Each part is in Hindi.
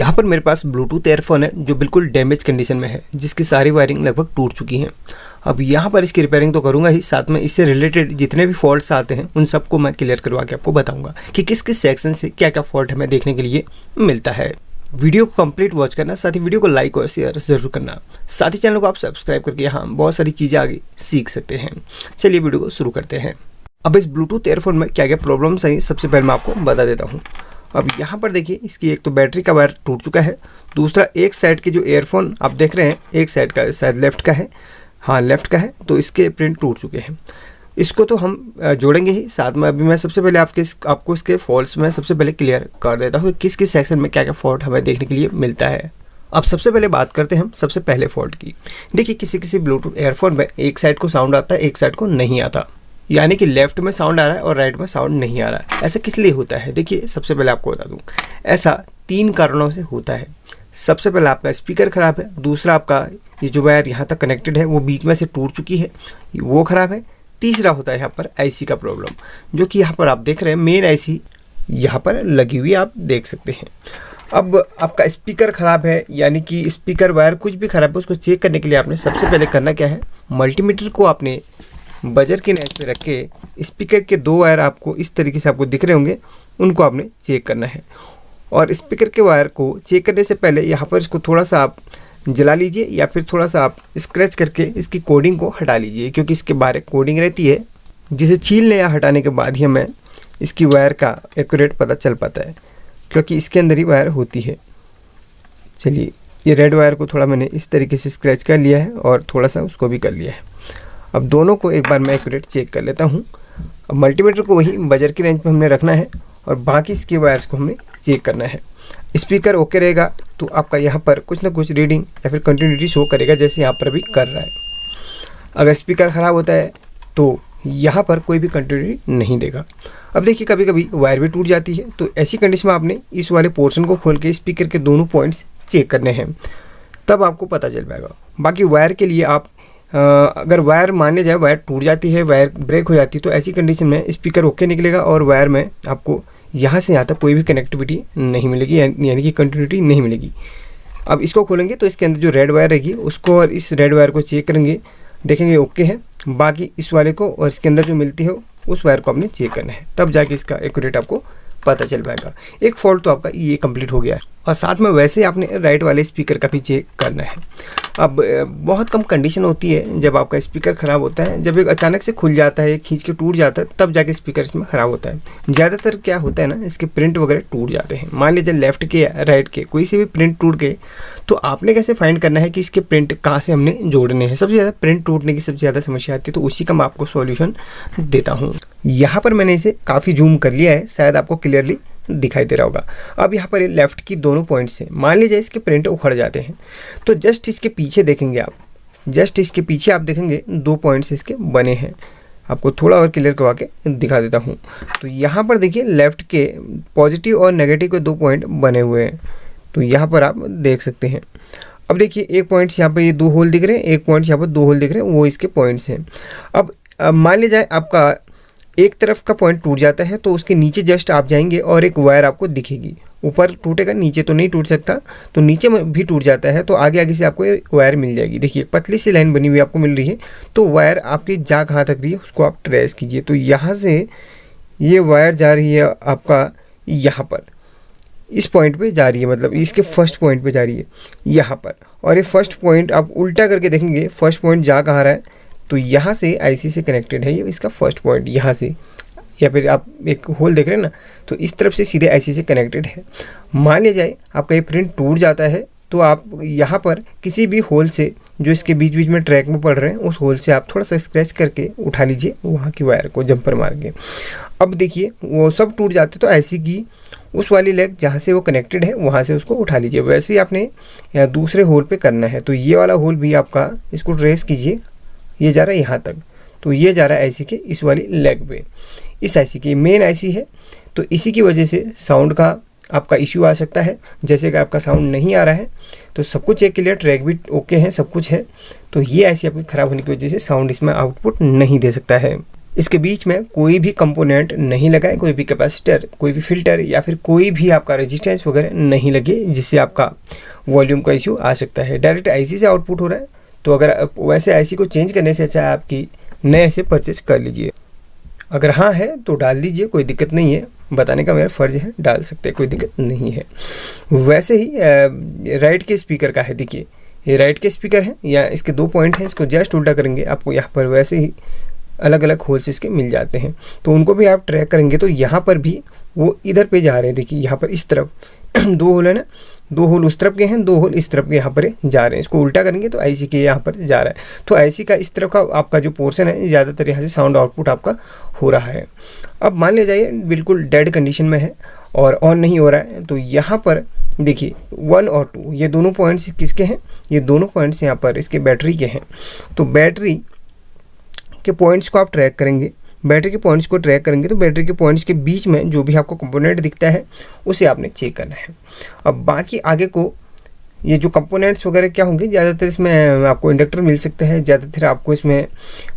यहाँ पर मेरे पास ब्लूटूथ एयरफोन है जो बिल्कुल डैमेज कंडीशन में है, जिसकी सारी वायरिंग लगभग टूट चुकी हैं। अब यहाँ पर इसकी रिपेयरिंग तो करूँगा ही, साथ में इससे रिलेटेड जितने भी फॉल्ट्स आते हैं उन सबको मैं क्लियर करवा के आपको बताऊँगा कि किस किस सेक्शन से क्या क्या फॉल्ट हमें देखने के लिए मिलता है। वीडियो को कंप्लीट वॉच करना, साथ ही वीडियो को लाइक और शेयर जरूर करना, साथ ही चैनल को आप सब्सक्राइब करके यहाँ बहुत सारी चीज़ें आगे सीख सकते हैं। चलिए वीडियो को शुरू करते हैं। अब इस ब्लूटूथ एयरफोन में क्या क्या प्रॉब्लम्स आई सबसे पहले मैं आपको बता देता हूँ। अब यहाँ पर देखिए, इसकी एक तो बैटरी का वायर टूट चुका है, दूसरा एक साइड के जो एयरफोन आप देख रहे हैं एक साइड का शायद लेफ्ट का है, हाँ लेफ्ट का है, तो इसके प्रिंट टूट चुके हैं। इसको तो हम जोड़ेंगे ही, साथ में अभी मैं सबसे पहले आपको इसके फॉल्ट्स में सबसे पहले क्लियर कर देता हूँ किस किस सेक्शन में क्या क्या फॉल्ट हमें देखने के लिए मिलता है। अब सबसे पहले बात करते हैं हम सबसे पहले फॉल्ट की। देखिए, किसी किसी ब्लूटूथ एयरफोन में एक साइड को साउंड आता है, एक साइड को नहीं आता, यानी कि लेफ्ट में साउंड आ रहा है और राइट में साउंड नहीं आ रहा है। ऐसा किस लिए होता है? देखिए, सबसे पहले आपको बता दूं, ऐसा 3 कारणों से होता है। सबसे पहले आपका स्पीकर ख़राब है, दूसरा आपका ये जो वायर यहाँ तक कनेक्टेड है वो बीच में से टूट चुकी है, वो ख़राब है, तीसरा होता है यहाँ पर आईसी का प्रॉब्लम, जो कि यहाँ पर आप देख रहे हैं मेन आईसी यहाँ पर लगी हुई आप देख सकते हैं। अब आपका स्पीकर ख़राब है, यानी कि स्पीकर वायर कुछ भी ख़राब है, उसको चेक करने के लिए आपने सबसे पहले करना क्या है, मल्टीमीटर को आपने बजर के नेच पे रख के स्पीकर के 2 वायर आपको इस तरीके से आपको दिख रहे होंगे, उनको आपने चेक करना है। और स्पीकर के वायर को चेक करने से पहले यहाँ पर इसको थोड़ा सा आप जला लीजिए या फिर थोड़ा सा आप स्क्रैच करके इसकी कोडिंग को हटा लीजिए, क्योंकि इसके बाहर एक कोडिंग रहती है जिसे छीलने या हटाने के बाद ही हमें इसकी वायर का एक्यूरेट पता चल पाता है, क्योंकि इसके अंदर ही वायर होती है। चलिए, ये रेड वायर को थोड़ा मैंने इस तरीके से स्क्रैच कर लिया है और थोड़ा सा उसको भी कर लिया है। अब दोनों को एक बार मैं एक्यूरेट चेक कर लेता हूँ। अब मल्टीमीटर को वही बजर की रेंज पे हमने रखना है और बाकी इसके वायर्स को हमें चेक करना है। स्पीकर ओके रहेगा तो आपका यहाँ पर कुछ ना कुछ रीडिंग या फिर कंटिन्यूटी शो करेगा, जैसे यहाँ पर अभी कर रहा है। अगर स्पीकर ख़राब होता है तो यहाँ पर कोई भी कंटिन्यूटी नहीं देगा। अब देखिए, कभी कभी वायर भी टूट जाती है, तो ऐसी कंडीशन में आपने इस वाले पोर्शन को खोल के स्पीकर के दोनों पॉइंट्स चेक करने हैं, तब आपको पता चल पाएगा। बाकी वायर के लिए आप अगर वायर माने जाए वायर टूट जाती है, वायर ब्रेक हो जाती है, तो ऐसी कंडीशन में स्पीकर ओके निकलेगा और वायर में आपको यहाँ से यहाँ तक कोई भी कनेक्टिविटी नहीं मिलेगी, यानी कि कंटिन्यूटी नहीं मिलेगी। अब इसको खोलेंगे तो इसके अंदर जो रेड वायर रहेगी उसको और इस रेड वायर को चेक करेंगे, देखेंगे ओके है। बाकी इस वाले को और इसके अंदर जो मिलती है उस वायर को आपने चेक करना है, तब जाके इसका एक्यूरेट आपको पता चल पाएगा। एक फॉल्ट तो आपका ये कंप्लीट हो गया है, और साथ में वैसे ही आपने राइट वाले स्पीकर का भी चेक करना है। अब बहुत कम कंडीशन होती है जब आपका स्पीकर ख़राब होता है, जब एक अचानक से खुल जाता है, खींच के टूट जाता है, तब जाके स्पीकर इसमें ख़राब होता है। ज़्यादातर क्या होता है ना, इसके प्रिंट वगैरह टूट जाते हैं। मान लीजिए लेफ्ट के या राइट के कोई से भी प्रिंट टूट गए, तो आपने कैसे फाइंड करना है कि इसके प्रिंट कहाँ से हमने जोड़ने हैं। सबसे ज़्यादा प्रिंट टूटने की सबसे ज़्यादा समस्या आती है, तो उसी का मैं आपको सॉल्यूशन देता हूँ। यहाँ पर मैंने इसे काफ़ी जूम कर लिया है, शायद आपको क्लियरली दिखाई दे रहा होगा। अब यहाँ पर ये लेफ्ट की दोनों पॉइंट्स हैं, मान लीजिए इसके प्रिंट उखड़ जाते हैं, तो जस्ट इसके पीछे देखेंगे आप, जस्ट इसके पीछे आप देखेंगे 2 पॉइंट्स इसके बने हैं। आपको थोड़ा और क्लियर करवा के दिखा देता हूँ। तो यहाँ पर देखिए, लेफ्ट के पॉजिटिव और नेगेटिव के 2 पॉइंट बने हुए हैं, तो यहाँ पर आप देख सकते हैं। अब देखिए, एक पॉइंट यहाँ पर ये 2 होल दिख रहे हैं, एक पॉइंट यहाँ पर 2 होल दिख रहे हैं, वो इसके पॉइंट्स हैं। अब मान लीजिए आपका एक तरफ का पॉइंट टूट जाता है, तो उसके नीचे जस्ट आप जाएंगे और एक वायर आपको दिखेगी। ऊपर टूटेगा, नीचे तो नहीं टूट सकता, तो नीचे में भी टूट जाता है, तो आगे आगे से आपको एक वायर मिल जाएगी। देखिए, पतली सी लाइन बनी हुई आपको मिल रही है, तो वायर आपकी जा कहाँ तक रही है उसको आप ट्रेस कीजिए। तो यहाँ से ये वायर जा रही है आपका यहाँ पर, इस पॉइंट पे जा रही है, मतलब इसके फर्स्ट पॉइंट पे जा रही है यहाँ पर। और ये फर्स्ट पॉइंट आप उल्टा करके देखेंगे, फर्स्ट पॉइंट जा कहाँ रहा है, तो यहाँ से आईसी से कनेक्टेड है ये इसका फर्स्ट पॉइंट, यहाँ से, या फिर आप एक होल देख रहे हैं ना, तो इस तरफ से सीधे आईसी से कनेक्टेड है। मान लिया जाए आपका ये प्रिंट टूट जाता है, तो आप यहाँ पर किसी भी होल से जो इसके बीच बीच में ट्रैक में पड़ रहे हैं, उस होल से आप थोड़ा सा स्क्रैच करके उठा लीजिए वहाँ की वायर को जंपर मार के। अब देखिए, वो सब टूट जाते तो आईसी की उस वाली लेग जहाँ से वो कनेक्टेड है वहाँ से उसको उठा लीजिए। वैसे ही आपने दूसरे होल पे करना है। तो ये वाला होल भी आपका, इसको ट्रेस कीजिए, ये जा रहा है यहाँ तक, तो ये जा रहा है आईसी के इस वाली लेग पे। इस आईसी की मेन आईसी है, तो इसी की वजह से साउंड का आपका इश्यू आ सकता है। जैसे कि आपका साउंड नहीं आ रहा है, तो सब कुछ चेक क्लियर, ट्रैक भी ओके है, सब कुछ है, तो ये आईसी आपकी ख़राब होने की वजह से साउंड इसमें आउटपुट नहीं दे सकता है। इसके बीच में कोई भी कंपोनेंट नहीं लगा है, कोई भी कैपेसिटर, कोई भी फिल्टर या फिर कोई भी आपका रेजिस्टेंस वगैरह नहीं लगे, जिससे आपका वॉल्यूम का इश्यू आ सकता है। डायरेक्ट आईसी से आउटपुट हो रहा है, तो अगर वैसे आईसी को चेंज करने से अच्छा है आपकी नए से परचेज कर लीजिए। अगर हाँ है तो डाल दीजिए, कोई दिक्कत नहीं है, बताने का मेरा फ़र्ज़ है, डाल सकते हैं, कोई दिक्कत नहीं है। वैसे ही राइट के स्पीकर का है, देखिए ये राइट के स्पीकर है, या इसके 2 पॉइंट हैं, इसको जस्ट उल्टा करेंगे आपको यहाँ पर वैसे ही अलग अलग होल्स इसके मिल जाते हैं, तो उनको भी आप ट्रैक करेंगे तो यहाँ पर भी वो इधर पे जा रहे हैं। देखिए यहाँ पर इस तरफ 2 होल है ना, 2 होल उस तरफ के हैं, 2 होल इस तरफ के यहाँ पर जा रहे हैं। इसको उल्टा करेंगे तो आईसी के यहाँ पर जा रहा है, तो आईसी का इस तरफ का आपका जो पोर्शन है ज़्यादातर यहाँ से साउंड आउटपुट आपका हो रहा है। अब मान ले जाइए बिल्कुल डेड कंडीशन में है और ऑन नहीं हो रहा है, तो यहाँ पर देखिए 1 और 2 ये दोनों पॉइंट्स किसके हैं, ये दोनों पॉइंट्स यहाँ पर इसके बैटरी के हैं। तो बैटरी के पॉइंट्स को आप ट्रैक करेंगे, बैटरी के पॉइंट्स को ट्रैक करेंगे तो बैटरी के पॉइंट्स के बीच में जो भी आपको कंपोनेंट दिखता है उसे आपने चेक करना है। अब बाकी आगे को ये जो कंपोनेंट्स वगैरह क्या होंगे, ज़्यादातर इसमें आपको इंडक्टर मिल सकता है, ज़्यादातर आपको इसमें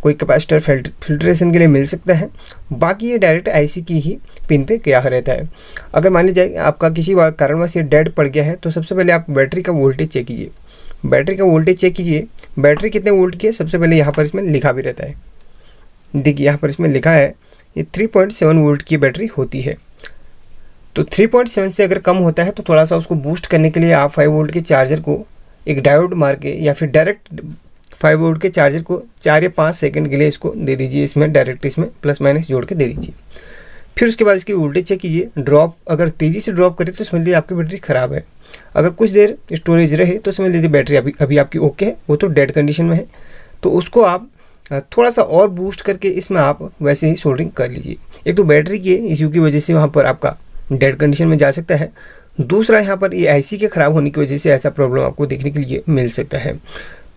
कोई कैपेसिटर फिल्ट्रेशन के लिए मिल सकता है, बाकी ये डायरेक्ट आईसी की ही पिन पे क्या रहता है। अगर मान लीजिए आपका किसी कारणवश ये डेड पड़ गया है तो सबसे पहले आप बैटरी का वोल्टेज चेक कीजिए, बैटरी का वोल्टेज चेक कीजिए, बैटरी कितने वोल्ट की है सबसे पहले यहाँ पर इसमें लिखा भी रहता है। देखिए यहाँ पर इसमें लिखा है ये 3.7 वोल्ट की बैटरी होती है। तो 3.7 से अगर कम होता है तो थोड़ा सा उसको बूस्ट करने के लिए आप 5 वोल्ट के चार्जर को एक डायोड मार के या फिर डायरेक्ट 5 वोल्ट के चार्जर को 4 या 5 सेकंड के लिए इसको दे दीजिए, इसमें डायरेक्ट इसमें प्लस माइनस जोड़ के दे दीजिए। फिर उसके बाद इसकी वोल्टेज चेक कीजिए, ड्रॉप अगर तेज़ी से ड्रॉप करे तो समझ लीजिए आपकी बैटरी ख़राब है, अगर कुछ देर स्टोरेज रहे तो समझ लीजिए बैटरी अभी आपकी ओके है, वो तो डेड कंडीशन में है। तो उसको आप थोड़ा सा और बूस्ट करके इसमें आप वैसे ही सोल्डरिंग कर लीजिए। एक तो बैटरी के इश्यू की वजह से वहाँ पर आपका डेड कंडीशन में जा सकता है, दूसरा यहाँ पर ये आईसी के ख़राब होने की वजह से ऐसा प्रॉब्लम आपको देखने के लिए मिल सकता है।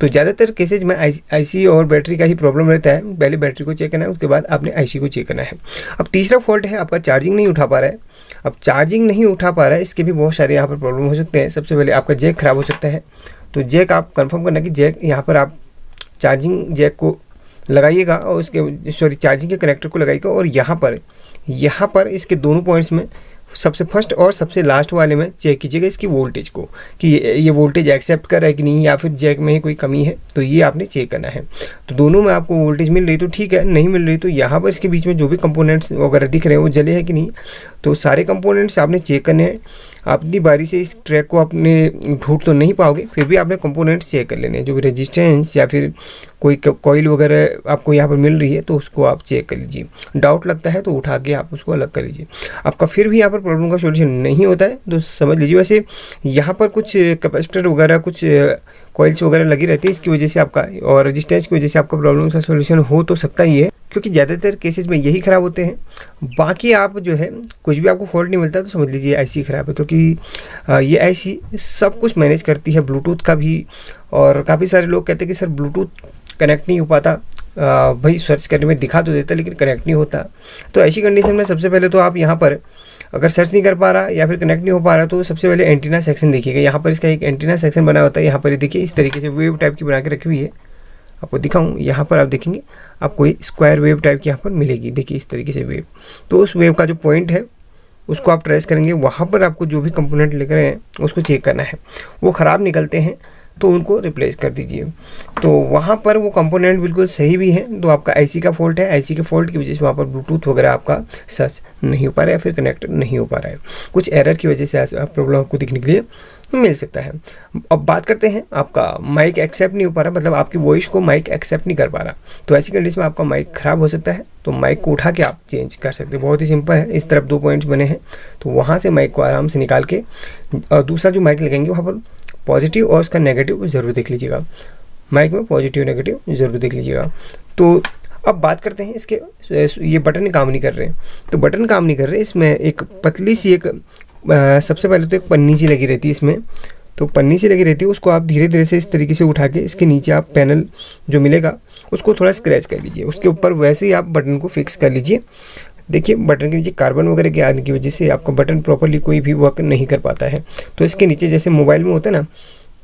तो ज़्यादातर केसेज में आईसी और बैटरी का ही प्रॉब्लम रहता है, पहले बैटरी को चेक करना है, उसके बाद आपने आईसी को चेक करना है। अब तीसरा फॉल्ट है आपका चार्जिंग नहीं उठा पा रहा है। अब चार्जिंग नहीं उठा पा रहा है, इसके भी बहुत सारे यहाँ पर प्रॉब्लम हो सकते हैं। सबसे पहले आपका जैक ख़राब हो सकता है, तो जैक आप कंफर्म करना कि जैक यहाँ पर आप चार्जिंग जैक को लगाइएगा और उसके चार्जिंग के कनेक्टर को लगाइएगा और यहाँ पर इसके दोनों पॉइंट्स में सबसे फर्स्ट और सबसे लास्ट वाले में चेक कीजिएगा इसकी वोल्टेज को कि ये वोल्टेज एक्सेप्ट कर रहा है कि नहीं, या फिर जैक में ही कोई कमी है, तो ये आपने चेक करना है। तो दोनों में आपको वोल्टेज मिल रही तो ठीक है, नहीं मिल रही तो यहाँ पर इसके बीच में जो भी कंपोनेंट्स वगैरह दिख रहे हैं वो जले हैं कि नहीं, तो सारे कंपोनेंट्स आपने चेक करने हैं। अपनी बारी से इस ट्रैक को आपने ढूंढ तो नहीं पाओगे, फिर भी आपने कंपोनेंट्स चेक कर लेने हैं, जो भी रेजिस्टेंस या फिर कोई कॉइल वगैरह आपको यहाँ पर मिल रही है तो उसको आप चेक कर लीजिए। डाउट लगता है तो उठा के आप उसको अलग कर लीजिए। आपका फिर भी यहाँ पर प्रॉब्लम का सॉल्यूशन नहीं होता है तो समझ लीजिए। वैसे यहाँ पर कुछ कैपेसिटर वगैरह कुछ कॉइल्स वगैरह लगी रहती है, इसकी वजह से आपका और रेजिस्टेंस की वजह से आपका प्रॉब्लम का सॉल्यूशन हो तो सकता ही है, क्योंकि ज़्यादातर केसेज में यही ख़राब होते हैं। बाकी आप जो है कुछ भी आपको फॉल्ट नहीं मिलता तो समझ लीजिए आईसी ख़राब है, क्योंकि ये आईसी सब कुछ मैनेज करती है, ब्लूटूथ का भी। और काफ़ी सारे लोग कहते हैं कि सर ब्लूटूथ कनेक्ट नहीं हो पाता, भाई सर्च करने में दिखा तो देता लेकिन कनेक्ट नहीं होता। तो ऐसी कंडीशन में सबसे पहले तो आप यहाँ पर अगर सर्च नहीं कर पा रहा या फिर कनेक्ट नहीं हो पा रहा तो सबसे पहले एंटीना सेक्शन देखिएगा। यहाँ पर इसका एक एंटीना सेक्शन बना होता है, यहाँ पर देखिए इस तरीके से वेव टाइप की बना के रखी हुई है, आपको दिखाऊं। यहाँ पर आप देखेंगे आपको एक स्क्वायर वेव टाइप की यहाँ पर मिलेगी, देखिए इस तरीके से वेव। तो उस वेव का जो पॉइंट है उसको आप ट्रेस करेंगे, वहाँ पर आपको जो भी कंपोनेंट लेकर आए हैं उसको चेक करना है। वो ख़राब निकलते हैं तो उनको रिप्लेस कर दीजिए। तो वहाँ पर वो कंपोनेंट बिल्कुल सही भी हैं तो आपका आईसी का फॉल्ट है, आईसी के फॉल्ट की वजह से वहाँ पर ब्लूटूथ वगैरह आपका सर्च नहीं हो पा रहा है या फिर कनेक्ट नहीं हो पा रहा है, कुछ एरर की वजह से ऐसा प्रॉब्लम आपको दिखने के लिए मिल सकता है। अब बात करते हैं आपका माइक एक्सेप्ट नहीं हो पा रहा, मतलब आपकी वॉइस को माइक एक्सेप्ट नहीं कर पा रहा, तो ऐसी कंडीशन में आपका माइक ख़राब हो सकता है। तो माइक को उठा के आप चेंज कर सकते हैं, बहुत ही सिंपल है। इस तरफ 2 पॉइंट्स बने हैं तो वहाँ से माइक को आराम से निकाल के और दूसरा जो माइक लगाएंगे वहाँ पर पॉजिटिव और उसका नेगेटिव ज़रूर देख लीजिएगा, माइक में पॉजिटिव नेगेटिव ज़रूर देख लीजिएगा। तो अब बात करते हैं इसके, ये बटन काम नहीं कर रहे हैं, तो बटन काम नहीं कर रहे, इसमें एक पतली सी एक सबसे पहले तो एक पन्नी सी लगी रहती है इसमें, तो पन्नी सी लगी रहती है, उसको आप धीरे धीरे से इस तरीके से उठा के इसके नीचे आप पैनल जो मिलेगा उसको थोड़ा स्क्रैच कर लीजिए, उसके ऊपर वैसे ही आप बटन को फिक्स कर लीजिए। देखिए बटन के नीचे कार्बन वगैरह के आने की वजह से आपका बटन प्रॉपर्ली कोई भी वर्क नहीं कर पाता है। तो इसके नीचे जैसे मोबाइल में होता है ना,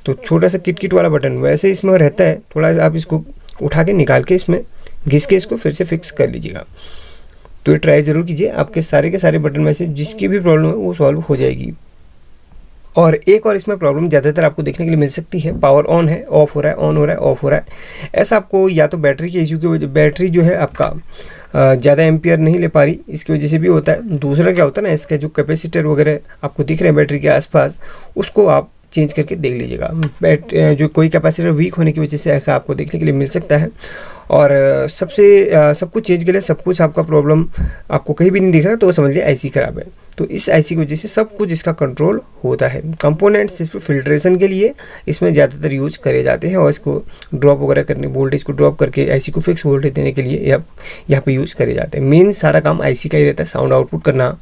तो छोटा सा किट किट वाला बटन वैसे इसमें रहता है, थोड़ा आप इसको उठा के निकाल के इसमें घिस के इसको फिर से फिक्स कर लीजिएगा। तो ये ट्राई ज़रूर कीजिए, आपके सारे के सारे बटन में से जिसकी भी प्रॉब्लम है वो सॉल्व हो जाएगी। और एक और इसमें प्रॉब्लम ज़्यादातर आपको देखने के लिए मिल सकती है, पावर ऑन है, ऑफ हो रहा है, ऑन हो रहा है, ऑफ हो रहा है। ऐसा आपको या तो बैटरी के इशू की वजह, बैटरी जो है आपका ज़्यादा एम्पियर नहीं ले पा रही, इसकी वजह से भी होता है। दूसरा क्या होता है ना, इसका जो कैपेसिटर वगैरह आपको दिख रहे हैं बैटरी के आसपास, उसको आप चेंज करके देख लीजिएगा। जो कोई कैपेसिटर वीक होने की वजह से ऐसा आपको देखने के लिए मिल सकता है। और सब कुछ चेंज के लिए सब कुछ आपका प्रॉब्लम आपको कहीं भी नहीं दिख रहा तो समझ लिया आईसी ख़राब है। तो इस आईसी की वजह से सब कुछ इसका कंट्रोल होता है। कंपोनेंट सिर्फ फिल्ट्रेशन के लिए इसमें ज़्यादातर यूज करे जाते हैं और इसको ड्रॉप वगैरह करने, वोल्टेज को ड्रॉप करके आईसी को फिक्स वोल्टेज देने के लिए यहाँ पे यूज करे जाते हैं। मेन सारा काम आईसी का ही रहता है, साउंड आउटपुट करना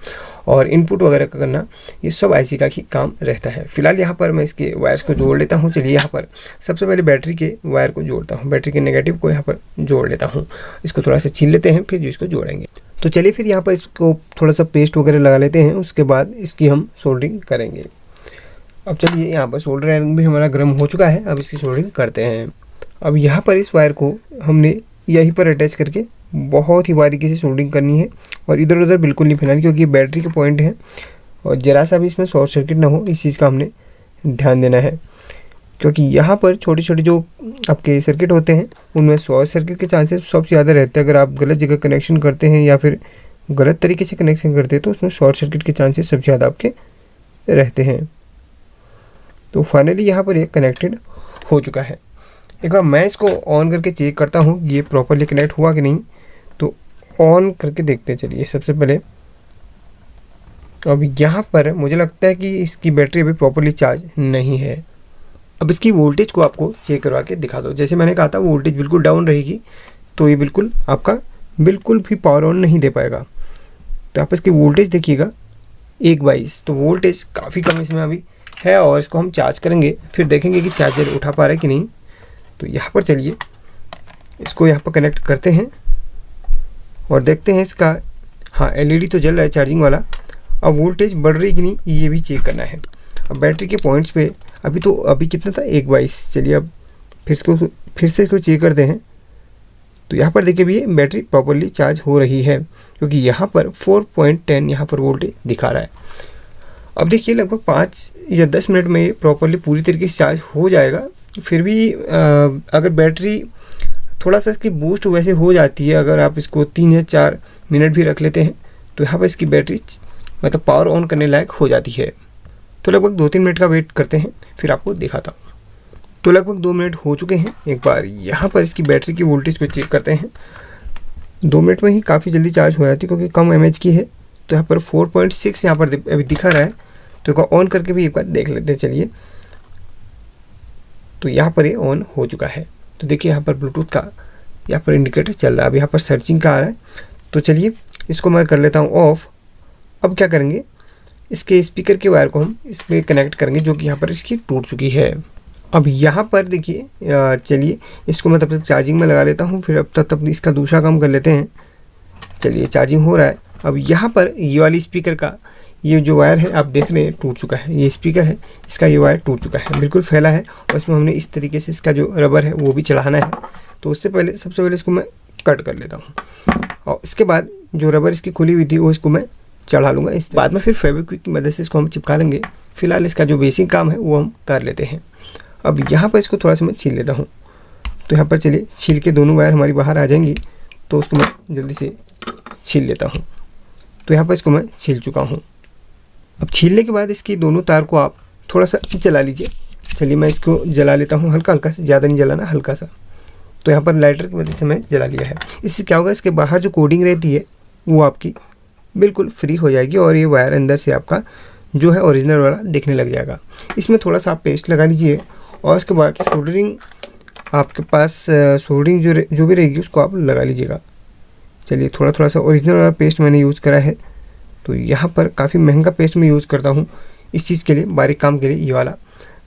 और इनपुट वगैरह का करना, ये सब आईसी का ही काम रहता है। फिलहाल यहाँ पर मैं इसके वायर्स को जोड़ लेता हूँ। चलिए यहाँ पर सबसे पहले बैटरी के वायर को जोड़ता हूँ, बैटरी के नेगेटिव को यहाँ पर जोड़ लेता हूँ। इसको थोड़ा सा छील लेते हैं, फिर जो इसको जोड़ेंगे। तो चलिए फिर यहाँ पर इसको थोड़ा सा पेस्ट वगैरह लगा लेते हैं, उसके बाद इसकी हम सोल्डरिंग करेंगे। अब चलिए यहाँ पर सोल्डर आयरन भी हमारा गर्म हो चुका है, अब इसकी सोल्डरिंग करते हैं। अब यहाँ पर इस वायर को हमने यहीं पर अटैच करके बहुत ही बारीकी से सोल्डरिंग करनी है और इधर उधर बिल्कुल नहीं फैलानी, क्योंकि ये बैटरी के पॉइंट हैं और ज़रा सा भी इसमें शॉर्ट सर्किट ना हो, इस चीज़ का हमने ध्यान देना है। क्योंकि यहाँ पर छोटे छोटे जो आपके सर्किट होते हैं उनमें शॉर्ट सर्किट के चांसेस सबसे ज़्यादा रहते हैं। अगर आप गलत जगह कनेक्शन करते हैं या फिर गलत तरीके से कनेक्शन करते हैं तो उसमें शॉर्ट सर्किट के चांसेस सबसे ज़्यादा आपके रहते हैं। तो फाइनली यहाँ पर ये कनेक्टेड हो चुका है। एक बार मैं इसको ऑन करके चेक करता हूँ ये प्रॉपरली कनेक्ट हुआ कि नहीं, तो ऑन करके देखते हैं। चलिए सबसे पहले अब यहाँ पर मुझे लगता है कि इसकी बैटरी अभी प्रॉपरली चार्ज नहीं है। अब इसकी वोल्टेज को आपको चेक करवा के दिखा दो। जैसे मैंने कहा था वोल्टेज बिल्कुल डाउन रहेगी तो ये बिल्कुल आपका बिल्कुल भी पावर ऑन नहीं दे पाएगा। तो आप इसकी वोल्टेज देखिएगा 1/22, तो वोल्टेज काफ़ी कम इसमें अभी है। और इसको हम चार्ज करेंगे, फिर देखेंगे कि चार्जर उठा पा रहा है कि नहीं। तो यहाँ पर चलिए इसको यहाँ पर कनेक्ट करते हैं और देखते हैं इसका, हाँ एलईडी तो जल रहा है चार्जिंग वाला। अब वोल्टेज बढ़ रही कि नहीं ये भी चेक करना है। अब बैटरी के पॉइंट्स पे अभी कितना था 1/22। चलिए अब फिर से इसको चेक करते हैं। तो यहाँ पर देखिए भी ये बैटरी प्रॉपरली चार्ज हो रही है, क्योंकि यहाँ पर 4.10 यहाँ पर वोल्टेज दिखा रहा है। अब देखिए लगभग 5 या 10 मिनट में ये प्रॉपरली पूरी तरीके से चार्ज हो जाएगा। फिर भी अगर बैटरी थोड़ा सा इसकी बूस्ट वैसे हो जाती है, अगर आप इसको 3 या 4 मिनट भी रख लेते हैं तो यहाँ पर इसकी बैटरी मतलब पावर ऑन करने लायक हो जाती है। तो लगभग 2-3 मिनट का वेट करते हैं, फिर आपको दिखाता हूँ। तो लगभग 2 मिनट हो चुके हैं। एक बार यहाँ पर इसकी बैटरी की वोल्टेज को चेक करते हैं। 2 मिनट में ही काफ़ी जल्दी चार्ज हो जाती है, क्योंकि कम mAh की है। तो यहाँ पर 4.6 यहाँ पर अभी दिखा रहा है। तो एक बार ऑन करके भी एक बार देख लेते हैं। चलिए तो यहाँ पर ये ऑन हो चुका है। तो देखिए यहाँ पर ब्लूटूथ का यहाँ पर इंडिकेटर चल रहा है। अब यहाँ पर सर्चिंग का आ रहा है। तो चलिए इसको मैं कर लेता हूँ ऑफ। अब क्या करेंगे, इसके स्पीकर के वायर को हम इसमें कनेक्ट करेंगे, जो कि यहाँ पर इसकी टूट चुकी है। अब यहाँ पर देखिए, चलिए इसको मैं तब तक चार्जिंग में लगा लेता हूँ, फिर अब तब इसका दूसरा काम कर लेते हैं। चलिए चार्जिंग हो रहा है। अब यहाँ पर ये वाली स्पीकर का ये जो वायर है आप देख रहे हैं टूट चुका है। ये स्पीकर है, इसका ये वायर टूट चुका है, बिल्कुल फैला है। और इसमें हमने इस तरीके से इसका जो रबर है वो भी चढ़ाना है। तो उससे पहले सबसे पहले इसको मैं कट कर लेता हूँ और इसके बाद जो रबर इसकी खुली हुई थी वो इसको मैं चढ़ा लूँगा। इस बाद में फिर फेविक्विक की मदद से इसको हम चिपका लेंगे। फिलहाल इसका जो बेसिक काम है वो हम कर लेते हैं। अब यहाँ पर इसको थोड़ा सा मैं छील लेता हूँ। तो यहाँ पर चलिए छील के दोनों वायर हमारी बाहर आ जाएंगी, तो उसको मैं जल्दी से छील लेता हूँ। तो यहाँ पर इसको मैं छील चुका हूँ। अब छीलने के बाद इसकी दोनों तार को आप थोड़ा सा जला लीजिए। चलिए मैं इसको जला लेता हूँ, हल्का हल्का से, ज़्यादा नहीं जलाना, हल्का सा। तो यहाँ पर लाइटर की मदद से मैं जला लिया है। इससे क्या होगा, इसके बाहर जो कोडिंग रहती है वो आपकी बिल्कुल फ्री हो जाएगी और ये वायर अंदर से आपका जो है ओरिजिनल वाला दिखने लग जाएगा। इसमें थोड़ा सा आप पेस्ट लगा लीजिए और उसके बाद सोल्डरिंग, आपके पास सोल्डरिंग जो भी रहेगी उसको आप लगा लीजिएगा। चलिए थोड़ा सा ओरिजिनल वाला पेस्ट मैंने यूज़ करा है। तो यहाँ पर काफ़ी महंगा पेस्ट मैं यूज़ करता हूँ इस चीज़ के लिए, बारीक काम के लिए ये वाला।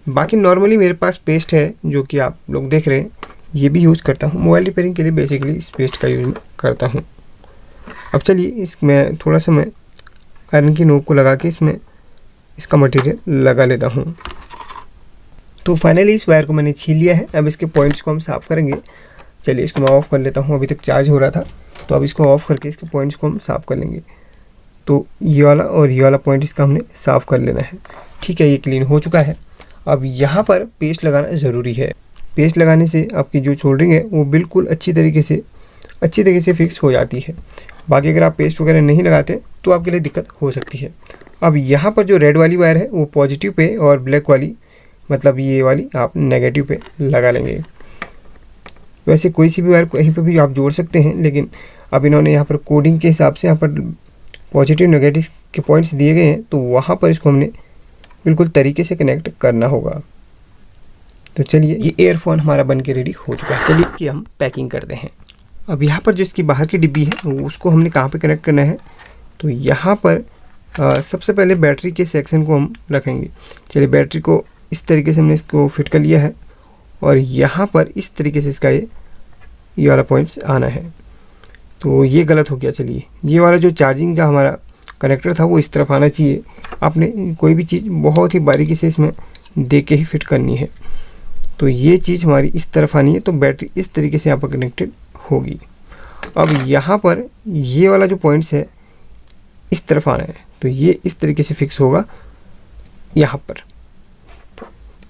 बाकी नॉर्मली मेरे पास पेस्ट है जो कि आप लोग देख रहे हैं, ये भी यूज़ करता हूँ। मोबाइल रिपेयरिंग के लिए बेसिकली इस पेस्ट का यूज़ करता हूँ। अब चलिए इसमें थोड़ा सा मैं आयरन की नोक को लगा के इसमें इसका मटेरियल लगा लेता हूँ। तो फाइनली इस वायर को मैंने छील लिया है। अब इसके पॉइंट्स को हम साफ़ करेंगे। चलिए इसको मैं ऑफ़ कर लेता हूँ, अभी तक चार्ज हो रहा था। तो अब इसको ऑफ़ करके इसके पॉइंट्स को हम साफ़ कर लेंगे। तो ये वाला और ये वाला पॉइंट इसका हमने साफ़ कर लेना है। ठीक है, ये क्लीन हो चुका है। अब यहाँ पर पेस्ट लगाना ज़रूरी है। पेस्ट लगाने से आपकी जो सोल्डरिंग है वो बिल्कुल अच्छी तरीके से फिक्स हो जाती है। बाकी अगर आप पेस्ट वगैरह नहीं लगाते तो आपके लिए दिक्कत हो सकती है। अब यहाँ पर जो रेड वाली वायर है वो पॉजिटिव पे और ब्लैक वाली मतलब ये वाली आप नेगेटिव पे लगा लेंगे। वैसे कोई सी भी वायर कहीं पे भी आप जोड़ सकते हैं, लेकिन अब इन्होंने यहाँ पर कोडिंग के हिसाब से यहाँ पर पॉजिटिव नेगेटिव के पॉइंट्स दिए गए हैं, तो वहाँ पर इसको हमने बिल्कुल तरीके से कनेक्ट करना होगा। तो चलिए ये ईयरफोन हमारा बन के रेडी हो चुका है। चलिए इसकी हम पैकिंग करते हैं। अब यहाँ पर जो इसकी बाहर की डिब्बी है उसको हमने कहाँ पे कनेक्ट करना है, तो यहाँ पर सबसे पहले बैटरी के सेक्शन को हम रखेंगे। चलिए बैटरी को इस तरीके से हमने इसको फिट कर लिया है और यहाँ पर इस तरीके से इसका ये वाला पॉइंट्स आना है। तो ये गलत हो गया। चलिए ये वाला जो चार्जिंग का हमारा कनेक्टर था वो इस तरफ आना चाहिए। आपने कोई भी चीज़ बहुत ही बारीकी से इसमें दे के ही फिट करनी है। तो ये चीज़ हमारी इस तरफ आनी है, तो बैटरी इस तरीके से यहाँ पर कनेक्टेड होगी। अब यहाँ पर ये वाला जो पॉइंट्स है इस तरफ आना है, तो ये इस तरीके से फिक्स होगा यहाँ पर।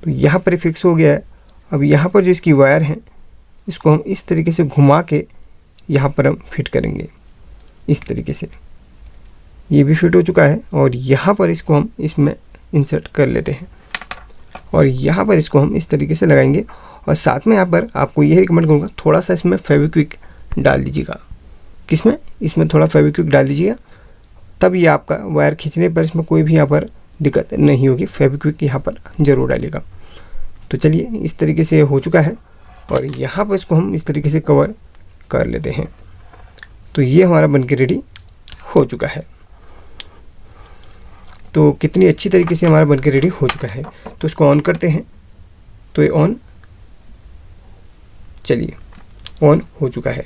तो यहाँ पर फिक्स हो गया है। अब यहाँ पर जो इसकी वायर है इसको हम इस तरीके से घुमा के यहाँ पर हम फिट करेंगे इस तरीके से। ये भी फिट हो चुका है और यहाँ पर इसको हम इसमें इंसर्ट कर लेते हैं और यहाँ पर इसको हम इस तरीके से लगाएंगे। और साथ में यहाँ पर आपको यही रिकमेंड करूँगा, थोड़ा सा इसमें फेविक्विक डाल दीजिएगा। किसमें? इसमें थोड़ा फेविक्विक डाल दीजिएगा, तब ये आपका वायर खींचने पर इसमें कोई भी यहाँ पर दिक्कत नहीं होगी। फेविक्विक यहाँ पर ज़रूर डालिएगा। तो चलिए इस तरीके से हो चुका है और यहाँ पर इसको हम इस तरीके से कवर कर लेते हैं। तो ये हमारा बनके रेडी हो चुका है। तो कितनी अच्छी तरीके से हमारा बनके रेडी हो चुका है। तो इसको ऑन करते हैं। तो ये ऑन, चलिए ऑन हो चुका है।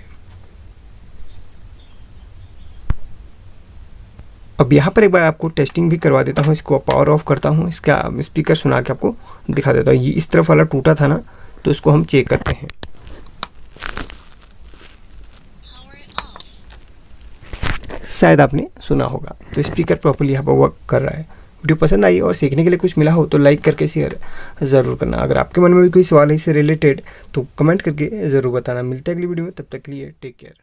अब यहाँ पर एक बार आपको टेस्टिंग भी करवा देता हूँ। इसको पावर ऑफ करता हूँ, इसका स्पीकर सुना के आपको दिखा देता हूँ। ये इस तरफ वाला टूटा था ना, तो इसको हम चेक करते हैं। शायद आपने सुना होगा। तो स्पीकर प्रॉपर्ली यहाँ पर वर्क कर रहा है। वीडियो पसंद आई और सीखने के लिए कुछ मिला हो तो लाइक करके शेयर ज़रूर करना। अगर आपके मन में भी कोई सवाल है इससे रिलेटेड तो कमेंट करके ज़रूर बताना। मिलते हैं अगली वीडियो में, तब तक के लिए टेक केयर।